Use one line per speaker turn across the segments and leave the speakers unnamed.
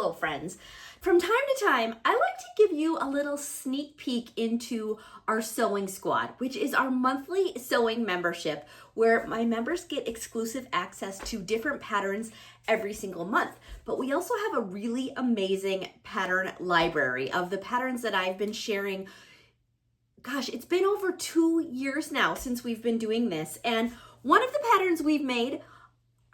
Hello friends. From time to time, I like to give you a little sneak peek into our sewing squad, which is our monthly sewing membership where my members get exclusive access to different patterns every single month. But we also have a really amazing pattern library of the patterns that I've been sharing. Gosh, it's been over 2 years now since we've been doing this. And one of the patterns we've made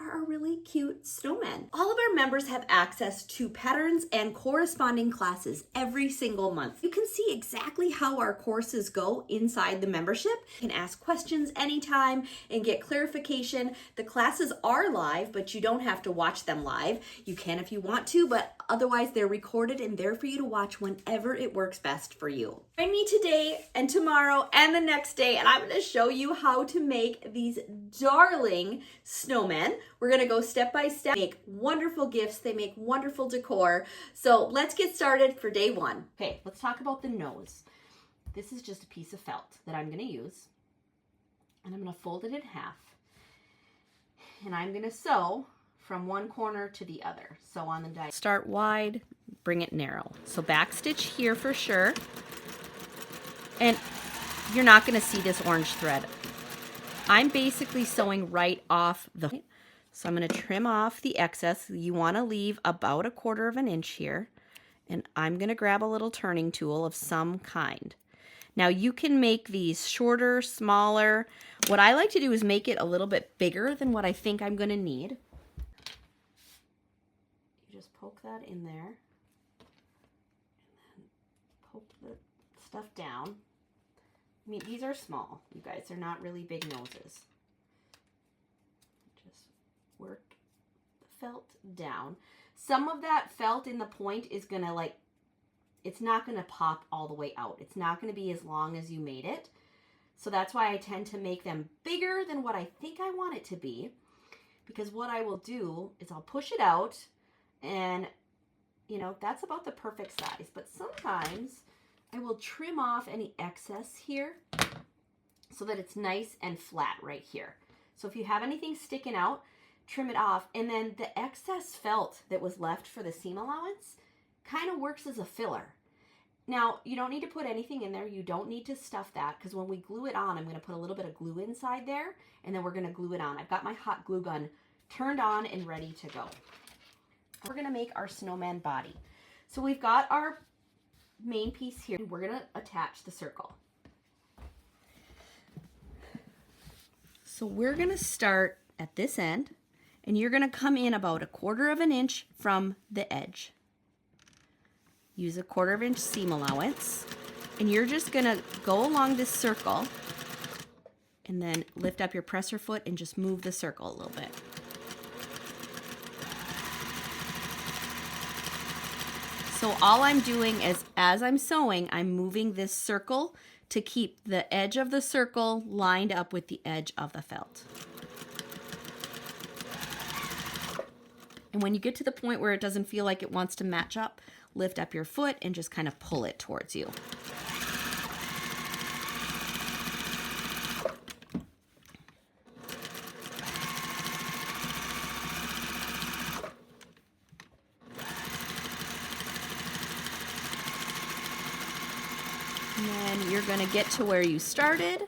are a really cute snowman. All of our members have access to patterns and corresponding classes every single month. You can see exactly how our courses go inside the membership. You can ask questions anytime and get clarification. The classes are live, but you don't have to watch them live. You can if you want to, but otherwise they're recorded and there for you to watch whenever it works best for you. Join me today and tomorrow and the next day, and I'm gonna show you how to make these darling snowmen. We're gonna go step by step, make wonderful gifts. They make wonderful decor. So let's get started for day one. Okay, let's talk about the nose. This is just a piece of felt that I'm gonna use, and I'm gonna fold it in half. And I'm gonna sew from one corner to the other. So on the diagonal. Start wide, bring it narrow. So back stitch here for sure. And you're not gonna see this orange thread. I'm basically sewing right off the, so I'm gonna trim off the excess. You wanna leave about 1/4 of an inch here. And I'm gonna grab a little turning tool of some kind. Now you can make these shorter, smaller. What I like to do is make it a little bit bigger than what I think I'm gonna need. You just poke that in there. And then poke the stuff down. I mean, these are small, you guys. They're not really big noses. Just work the felt down. Some of that felt in the point is gonna it's not gonna pop all the way out. It's not gonna be as long as you made it. So that's why I tend to make them bigger than what I think I want it to be. Because what I will do is I'll push it out and, you know, that's about the perfect size. But sometimes I will trim off any excess here so that it's nice and flat right here. So if you have anything sticking out, trim it off. And then the excess felt that was left for the seam allowance kind of works as a filler. Now, you don't need to put anything in there. You don't need to stuff that because when we glue it on, I'm going to put a little bit of glue inside there and then we're going to glue it on. I've got my hot glue gun turned on and ready to go. We're going to make our snowman body. So we've got our main piece here. We're going to attach the circle. So we're going to start at this end and you're going to come in about 1/4 of an inch from the edge. Use 1/4 of an inch seam allowance and you're just going to go along this circle and then lift up your presser foot and just move the circle a little bit. So all I'm doing is, as I'm sewing, I'm moving this circle to keep the edge of the circle lined up with the edge of the felt. And when you get to the point where it doesn't feel like it wants to match up, lift up your foot and just kind of pull it towards you. And then you're going to get to where you started,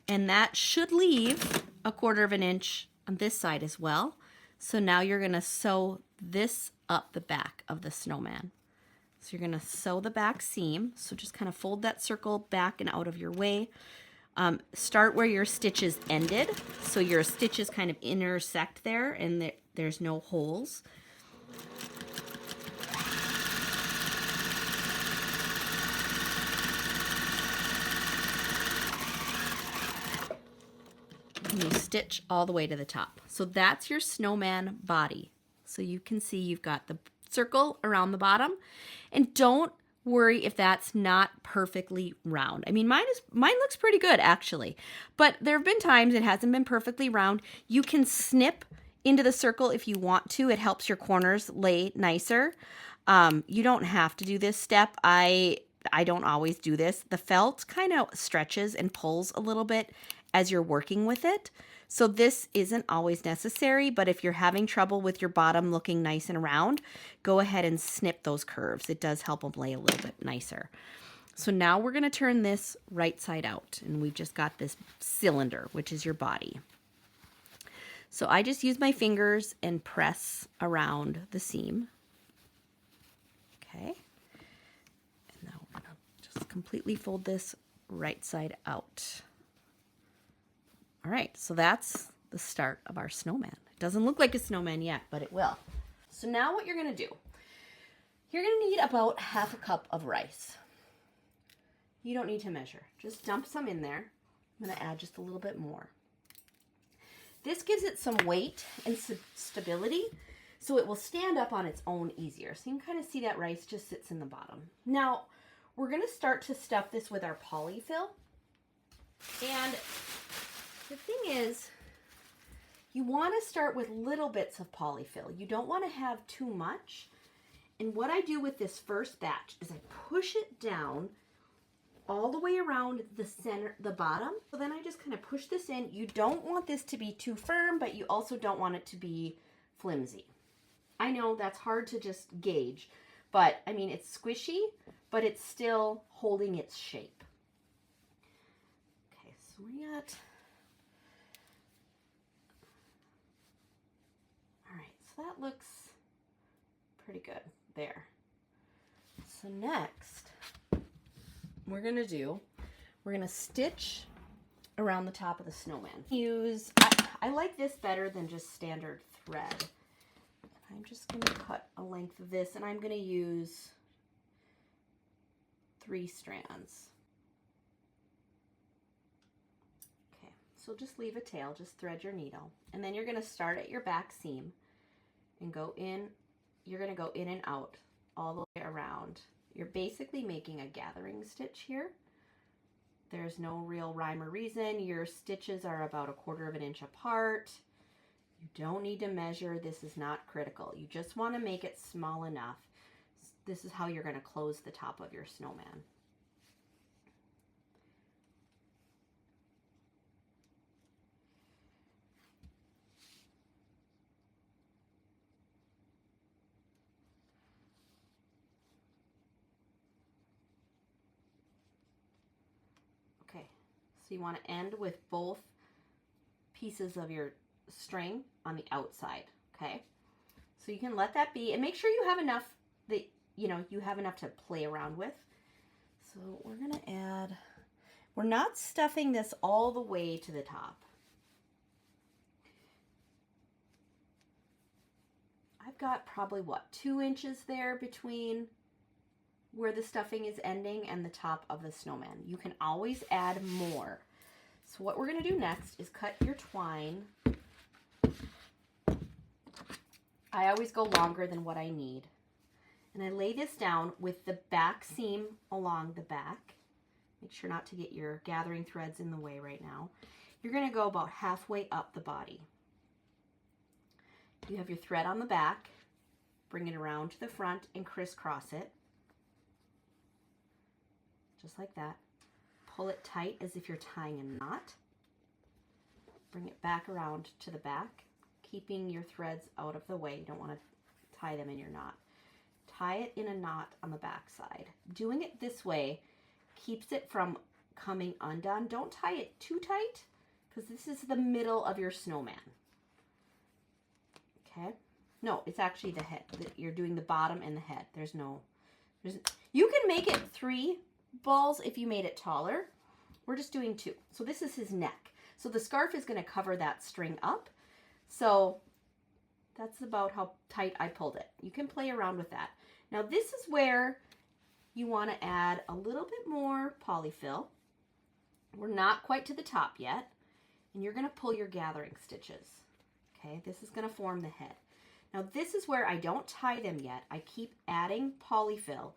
and that should leave 1/4 of an inch on this side as well. So now you're going to sew this up the back of the snowman. So you're going to sew the back seam. So just kind of fold that circle back and out of your way. Start where your stitches ended. So your stitches kind of intersect there and there's no holes. And you stitch all the way to the top. So that's your snowman body. So you can see you've got the circle around the bottom. And don't worry if that's not perfectly round. I mean, mine looks pretty good actually. But there have been times it hasn't been perfectly round. You can snip into the circle if you want to. It helps your corners lay nicer. You don't have to do this step. I don't always do this. The felt kind of stretches and pulls a little bit as you're working with it. So this isn't always necessary, but if you're having trouble with your bottom looking nice and round, go ahead and snip those curves. It does help them lay a little bit nicer. So now we're going to turn this right side out, and we've just got this cylinder, which is your body. So I just use my fingers and press around the seam. Okay. And now we're going to just completely fold this right side out. All right, so that's the start of our snowman. It doesn't look like a snowman yet, but it will. So now what you're going to do, you're going to need about half a cup of rice. You don't need to measure. Just dump some in there. I'm going to add just a little bit more. This gives it some weight and stability, so it will stand up on its own easier. So you can kind of see that rice just sits in the bottom. Now, we're going to start to stuff this with our polyfill. And the thing is, you want to start with little bits of polyfill. You don't want to have too much. And what I do with this first batch is I push it down all the way around the center, the bottom. So then I just kind of push this in. You don't want this to be too firm, but you also don't want it to be flimsy. I know that's hard to just gauge, but I mean, it's squishy, but it's still holding its shape. Okay, so we got, all right, so that looks pretty good there. So next, we're gonna stitch around the top of the snowman. I like this better than just standard thread. I'm just gonna cut a length of this, and I'm gonna use 3 strands. Okay, so just leave a tail, just thread your needle, and then you're gonna start at your back seam and go in. You're gonna go in and out all the way around. You're basically making a gathering stitch here. There's no real rhyme or reason. Your stitches are about 1/4 inch apart. You don't need to measure. This is not critical. You just want to make it small enough. This is how you're going to close the top of your snowman. Okay, so you want to end with both pieces of your string on the outside, okay? So you can let that be, and make sure you have enough that, you know, you have enough to play around with. So we're gonna add, we're not stuffing this all the way to the top. I've got probably, what, 2 inches there between where the stuffing is ending and the top of the snowman. You can always add more. So what we're going to do next is cut your twine. I always go longer than what I need. And I lay this down with the back seam along the back. Make sure not to get your gathering threads in the way right now. You're going to go about halfway up the body. You have your thread on the back. Bring it around to the front and crisscross it. Just like that. Pull it tight as if you're tying a knot. Bring it back around to the back, keeping your threads out of the way. You don't want to tie them in your knot. Tie it in a knot on the back side. Doing it this way keeps it from coming undone. Don't tie it too tight, because this is the middle of your snowman. Okay? No, it's actually the head. You're doing the bottom and the head. You can make it 3 balls if you made it taller. We're just doing 2. So this is his neck. So the scarf is going to cover that string up. So that's about how tight I pulled it. You can play around with that. Now this is where you want to add a little bit more polyfill. We're not quite to the top yet. And you're going to pull your gathering stitches. Okay, this is going to form the head. Now this is where I don't tie them yet. I keep adding polyfill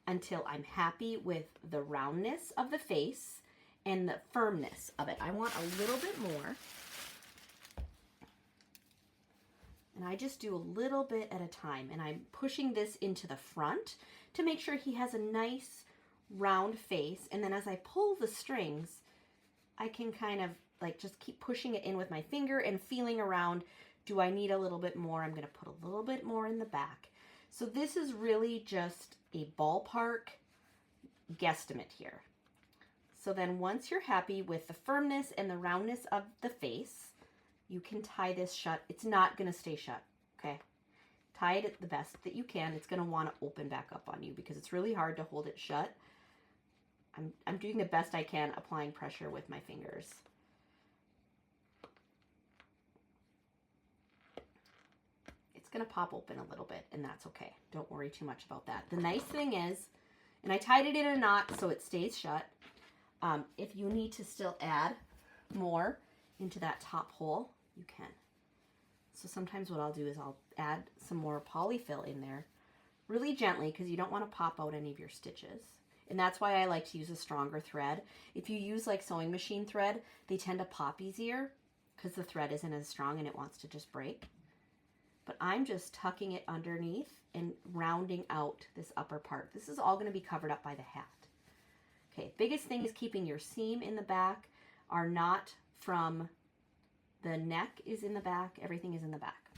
until I'm happy with the roundness of the face and the firmness of it. I want a little bit more. And I just do a little bit at a time, and I'm pushing this into the front to make sure he has a nice round face. And then as I pull the strings, I can kind of like just keep pushing it in with my finger and feeling around. Do I need a little bit more? I'm going to put a little bit more in the back. So this is really just a ballpark guesstimate here. So then once you're happy with the firmness and the roundness of the face, you can tie this shut. It's not going to stay shut, okay? Tie it the best that you can. It's going to want to open back up on you because it's really hard to hold it shut. I'm doing the best I can applying pressure with my fingers. It's going to pop open a little bit, and that's okay. Don't worry too much about that. The nice thing is, and I tied it in a knot so it stays shut. If you need to still add more into that top hole, you can. So sometimes what I'll do is I'll add some more polyfill in there really gently because you don't want to pop out any of your stitches. And that's why I like to use a stronger thread. If you use like sewing machine thread, they tend to pop easier because the thread isn't as strong and it wants to just break. But I'm just tucking it underneath and rounding out this upper part. This is all going to be covered up by the hat. Okay, biggest thing is keeping your seam in the back. Our knot from the neck is in the back. Everything is in the back.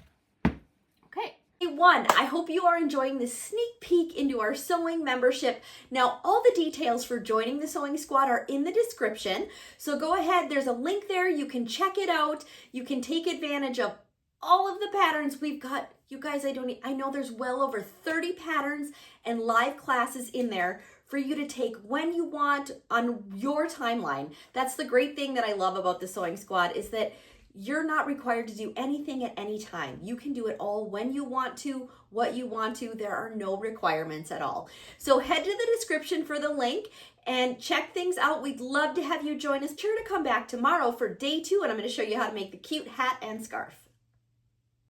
Okay. Day one, I hope you are enjoying this sneak peek into our sewing membership. Now, all the details for joining the Sewing Squad are in the description. So go ahead, there's a link there. You can check it out. You can take advantage of all of the patterns we've got. You guys, I know there's well over 30 patterns and live classes in there for you to take when you want on your timeline. That's the great thing that I love about the Sewing Squad is that you're not required to do anything at any time. You can do it all when you want to, what you want to. There are no requirements at all. So head to the description for the link and check things out. We'd love to have you join us. Sure to come back tomorrow for day 2, and I'm going to show you how to make the cute hat and scarf.